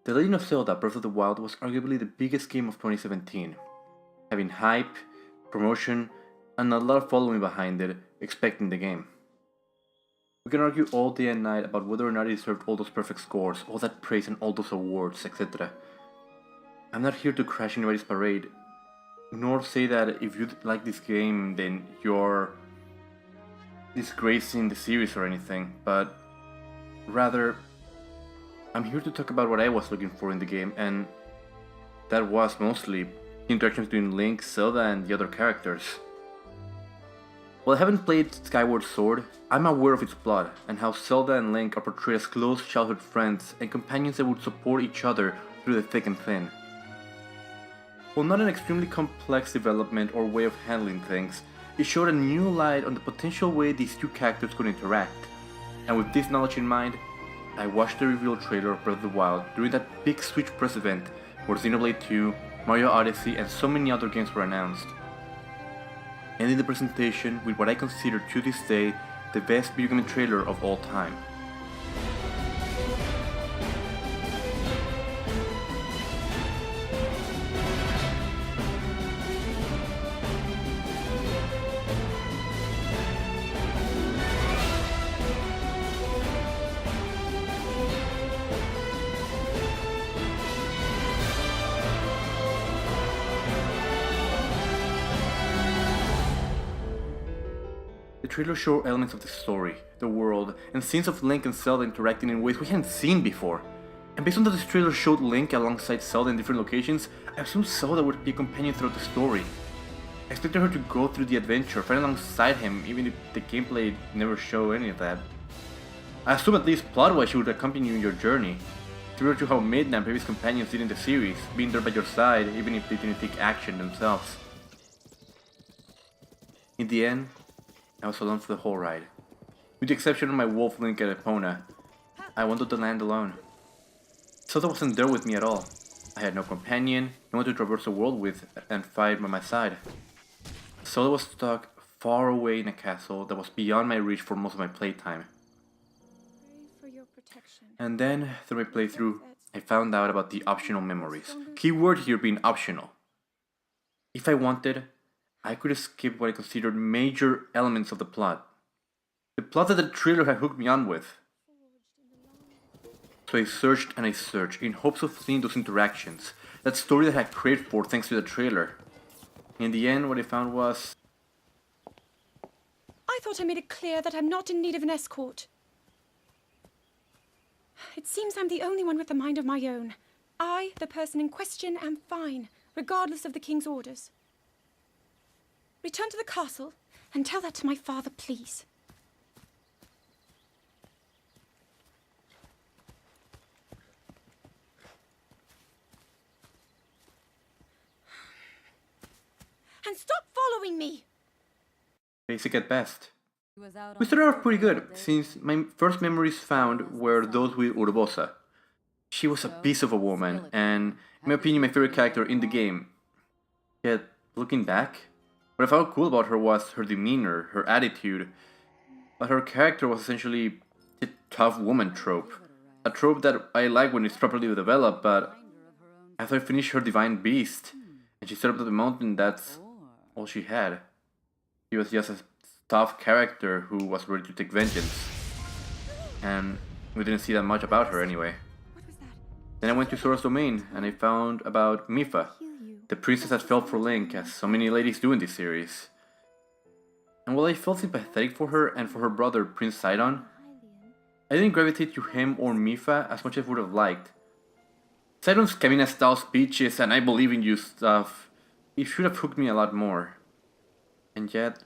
The Legend of Zelda Breath of the Wild was arguably the biggest game of 2017, having hype, promotion, and a lot of following behind it, expecting the game. We can argue all day and night about whether or not it deserved all those perfect scores, all that praise and all those awards, etc. I'm not here to crash anybody's parade, nor say that if you like this game then you're disgracing the series or anything, but rather, I'm here to talk about what I was looking for in the game, and that was mostly interactions between Link, Zelda, and the other characters. While I haven't played Skyward Sword, I'm aware of its plot, and how Zelda and Link are portrayed as close childhood friends and companions that would support each other through the thick and thin. While not an extremely complex development or way of handling things, it showed a new light on the potential way these two characters could interact, and with this knowledge in mind, I watched the reveal trailer of Breath of the Wild during that big Switch Press event where Xenoblade 2, Mario Odyssey, and so many other games were announced. Ending the presentation with what I consider to this day the best video game trailer of all time. The trailer showed elements of the story, the world, and scenes of Link and Zelda interacting in ways we hadn't seen before. And based on that this trailer showed Link alongside Zelda in different locations, I assumed Zelda would be a companion throughout the story. I expected her to go through the adventure, fight alongside him, even if the gameplay never showed any of that. I assumed at least plot-wise she would accompany you in your journey, similar to how Midna and previous companions did in the series, being there by your side even if they didn't take action themselves. In the end, I was alone for the whole ride. With the exception of my wolf Link at Epona, I wandered the land alone. Zelda wasn't there with me at all. I had no companion, no one to traverse the world with and fight by my side. Zelda was stuck far away in a castle that was beyond my reach for most of my playtime. And then, through my playthrough, I found out about the optional memories. Key word here being optional. If I wanted, I could skip what I considered major elements of the plot. The plot that the trailer had hooked me on with. So I searched and I searched in hopes of seeing those interactions, that story that I had craved for thanks to the trailer. In the end, what I found was... I thought I made it clear that I'm not in need of an escort. It seems I'm the only one with a mind of my own. I, the person in question, am fine, regardless of the king's orders. Return to the castle and tell that to my father, please. And stop following me! Basic at best. We started off pretty good, since my first memories found were those with Urbosa. She was a piece of a woman, and in my opinion my favorite character in the game. Yet, looking back, what I found cool about her was her demeanor, her attitude, but her character was essentially a tough woman trope. A trope that I like when it's properly developed, but after I finished her Divine Beast, and she stood up to the mountain, that's all she had. She was just a tough character who was ready to take vengeance. And we didn't see that much about her anyway. Then I went to Sora's domain, and I found about Mipha, the princess that fell for Link, as so many ladies do in this series. And while I felt sympathetic for her and for her brother Prince Sidon, I didn't gravitate to him or Mipha as much as I would have liked. Sidon's Camina style speeches and I believe in you stuff, it should have hooked me a lot more. And yet,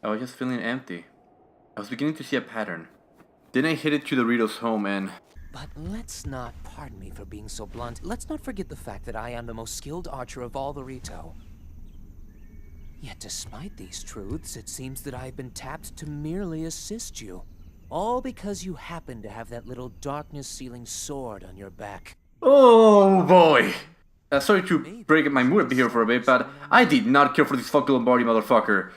I was just feeling empty. I was beginning to see a pattern. Then I headed to the Rito's home and... But let's not, pardon me for being so blunt, let's not forget the fact that I am the most skilled archer of all the Rito. Yet despite these truths, it seems that I've been tapped to merely assist you. All because you happen to have that little darkness-sealing sword on your back. Oh boy! Sorry to break my mood up here for a bit, but I did not care for this fucking Lombardi motherfucker.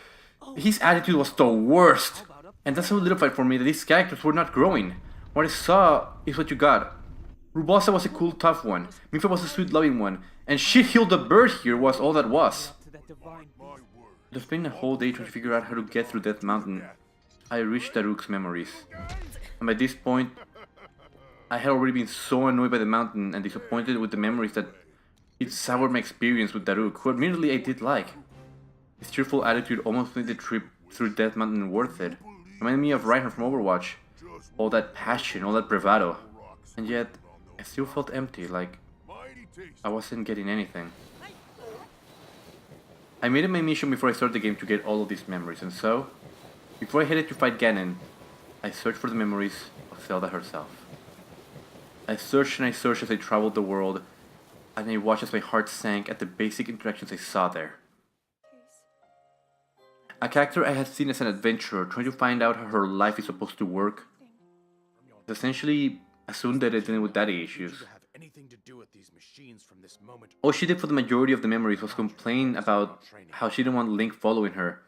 His attitude was the worst. And that solidified for me that these characters were not growing. What I saw is what you got. Urbosa was a cool, tough one. Mifa was a sweet, loving one. And shit healed the bird here was all that was. After spending a whole day trying to figure out how to get through Death Mountain, I reached Daruk's memories. And by this point, I had already been so annoyed by the mountain and disappointed with the memories that it soured my experience with Daruk, who admittedly I did like. His cheerful attitude almost made the trip through Death Mountain worth it. Reminded me of Reinhardt from Overwatch. All that passion, all that bravado. And yet, I still felt empty, like I wasn't getting anything. I made it my mission before I started the game to get all of these memories, and so, before I headed to fight Ganon, I searched for the memories of Zelda herself. I searched and I searched as I traveled the world, and I watched as my heart sank at the basic interactions I saw there. A character I had seen as an adventurer trying to find out how her life is supposed to work essentially assumed that I dealing with daddy issues. All she did for the majority of the memories was complain about how she didn't want Link following her.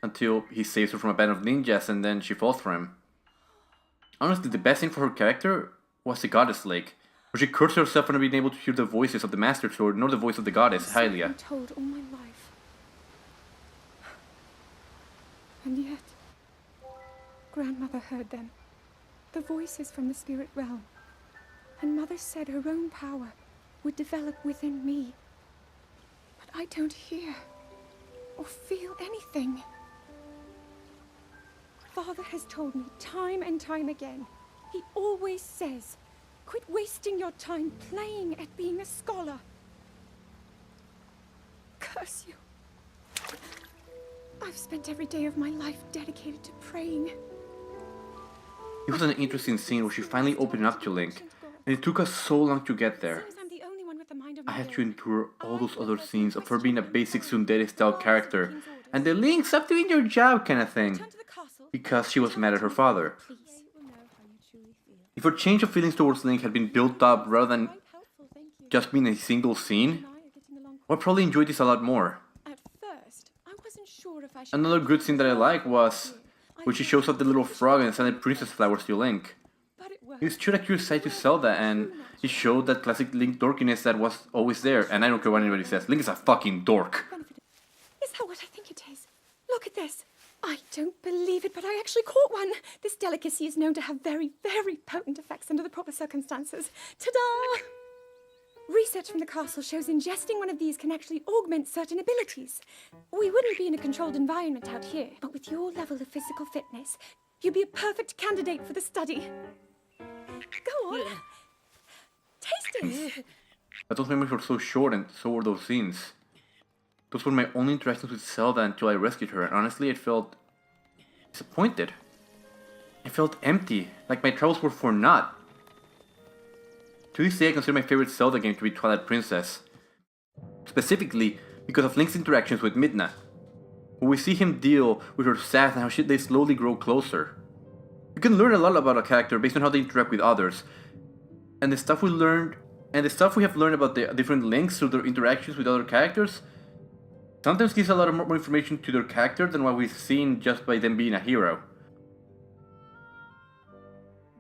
Until he saves her from a band of ninjas and then she falls for him. Honestly, the best thing for her character was the Goddess Lake, where she cursed herself for not being able to hear the voices of the Master Sword nor the voice of the goddess, Hylia. I'm told all my life. And yet, Grandmother heard them. The voices from the spirit realm. And Mother said her own power would develop within me. But I don't hear or feel anything. Father has told me time and time again. He always says, quit wasting your time playing at being a scholar. Curse you. I've spent every day of my life dedicated to praying. It was an interesting scene where she finally opened up to Link, and it took us so long to get there. I had to endure all those other scenes of her being a basic tsundere-style character, and the Link, stop doing your job kind of thing, because she was mad at her father. If her change of feelings towards Link had been built up rather than just being a single scene, I would probably enjoy this a lot more. Another good scene that I like was when she shows up the little frog and sent princess flowers to Link. It showed a curious side to Zelda, and it showed that classic Link dorkiness that was always there, and I don't care what anybody says, Link is a fucking dork. Is that what I think it is? Look at this. I don't believe it, but I actually caught one. This delicacy is known to have very, very potent effects under the proper circumstances. Ta-da! Research from the castle shows ingesting one of these can actually augment certain abilities. We wouldn't be in a controlled environment out here, but with your level of physical fitness, you'd be a perfect candidate for the study. Go on. Taste it. But those memories were so short, and so were those scenes. Those were my only interactions with Zelda until I rescued her, and honestly I felt disappointed. I felt empty, like my travels were for naught. To this day I consider my favorite Zelda game to be Twilight Princess. Specifically because of Link's interactions with Midna, where we see him deal with her sass and how they slowly grow closer. You can learn a lot about a character based on how they interact with others, and the stuff we have learned about the different Links through their interactions with other characters sometimes gives a lot of more information to their character than what we've seen just by them being a hero.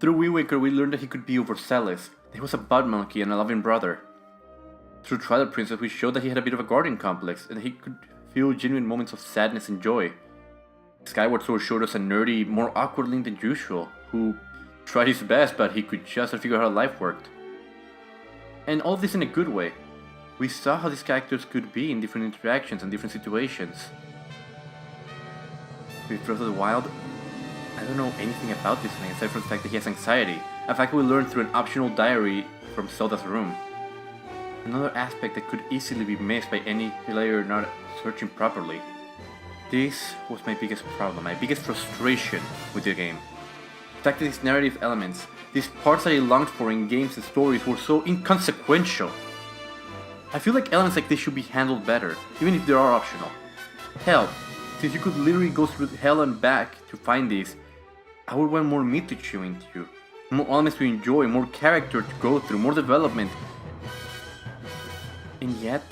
Through Wind Waker we learned that he could be overzealous, that he was a bad monkey and a loving brother. Through Twilight Princess we showed that he had a bit of a guardian complex and that he could feel genuine moments of sadness and joy. Skyward Sword showed us a nerdy, more awkward Link than usual, who tried his best but he could just figure out how life worked. And all of this in a good way. We saw how these characters could be in different interactions and different situations. With Breath of the Wild, I don't know anything about this Link aside from the fact that he has anxiety, a fact we learned through an optional diary from Zelda's room. Another aspect that could easily be missed by any player not searching properly. This was my biggest problem, my biggest frustration with the game. The fact that these narrative elements, these parts that I longed for in games and stories were so inconsequential. I feel like elements like this should be handled better, even if they are optional. Hell, since you could literally go through hell and back to find these, I would want more meat to chew into, more elements to enjoy, more character to go through, more development. And yet,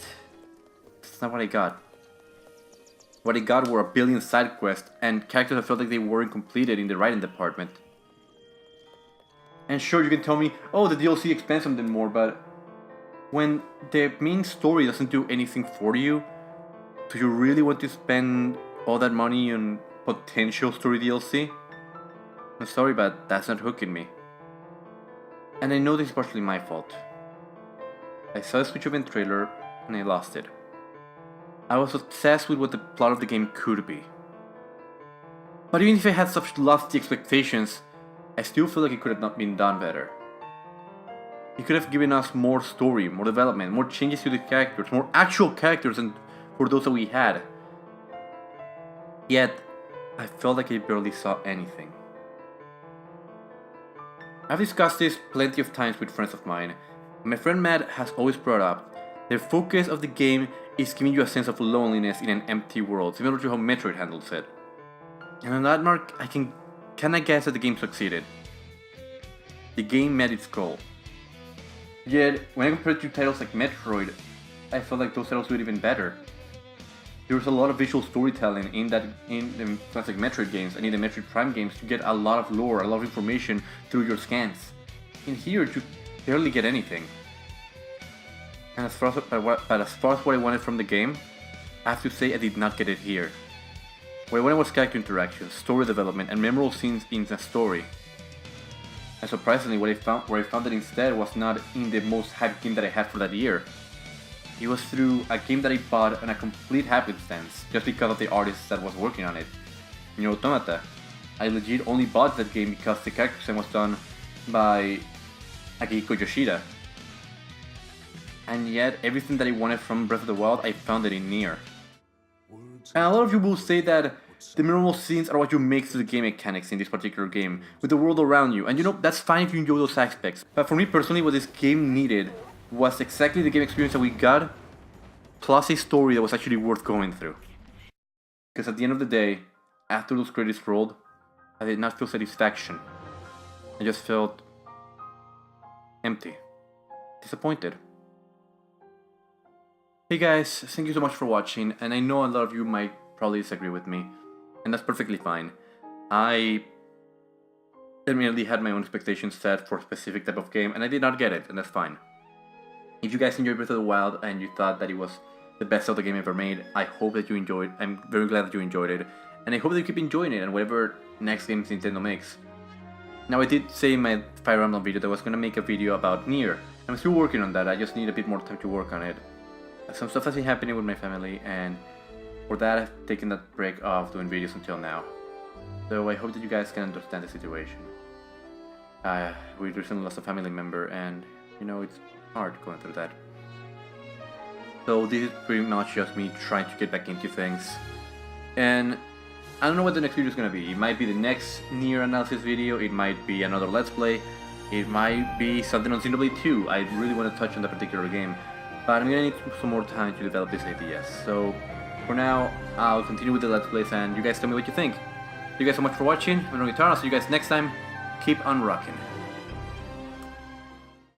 that's not what I got. What I got were a billion side quests and characters that felt like they weren't completed in the writing department. And sure, you can tell me, oh, the DLC expands something more, but when the main story doesn't do anything for you, do you really want to spend all that money on potential story DLC? I'm sorry, but that's not hooking me. And I know this is partially my fault. I saw the Switch event trailer and I lost it. I was obsessed with what the plot of the game could be. But even if I had such lofty expectations, I still feel like it could have not been done better. It could have given us more story, more development, more changes to the characters, more actual characters than for those that we had. Yet, I felt like I barely saw anything. I've discussed this plenty of times with friends of mine, and my friend Matt has always brought up the focus of the game is giving you a sense of loneliness in an empty world, similar to how Metroid handles it. And on that mark, I can kinda guess that the game succeeded. The game met its goal. Yet, when I compare it to titles like Metroid, I felt like those titles were even better. There was a lot of visual storytelling in the classic Metroid games and in the Metroid Prime games to get a lot of lore, a lot of information through your scans. In here, you barely get anything. And as far as what I wanted from the game, I have to say I did not get it here. What I wanted was character interaction, story development, and memorable scenes in the story. And surprisingly, where I found it instead was not in the most hyped game that I had for that year. It was through a game that I bought on a complete happenstance, just because of the artist that was working on it. Nier Automata. I legit only bought that game because the character design was done by Akihiko Yoshida. And yet, everything that I wanted from Breath of the Wild, I found it in Nier. And a lot of you will say that the memorable scenes are what you make to the game mechanics in this particular game, with the world around you, and you know, that's fine if you enjoy those aspects. But for me personally, what this game needed was exactly the game experience that we got, plus a story that was actually worth going through. Because at the end of the day, after those credits rolled, I did not feel satisfaction. I just felt empty, disappointed. Hey guys, thank you so much for watching, and I know a lot of you might probably disagree with me, and that's perfectly fine. I admittedly had my own expectations set for a specific type of game, and I did not get it, and that's fine. If you guys enjoyed Breath of the Wild and you thought that it was the best Zelda game ever made, I hope that you enjoyed. I'm very glad that you enjoyed it, and I hope that you keep enjoying it and whatever next games Nintendo makes. Now, I did say in my Fire Emblem video that I was gonna make a video about Nier. I'm still working on that. I just need a bit more time to work on it. Some stuff has been happening with my family, and for that I've taken that break off doing videos until now. So I hope that you guys can understand the situation. We recently lost a family member, and you know, it's hard going through that. So this is pretty much just me trying to get back into things. And I don't know what the next video is gonna be. It might be the next Nier analysis video, it might be another Let's Play, it might be something on Xenoblade 2. I really want to touch on that particular game, but I'm gonna need some more time to develop these ideas. So for now, I'll continue with the Let's Plays, and you guys tell me what you think. Thank you guys so much for watching. I'm RunnerGuitar. I'll see you guys next time. Keep on rocking.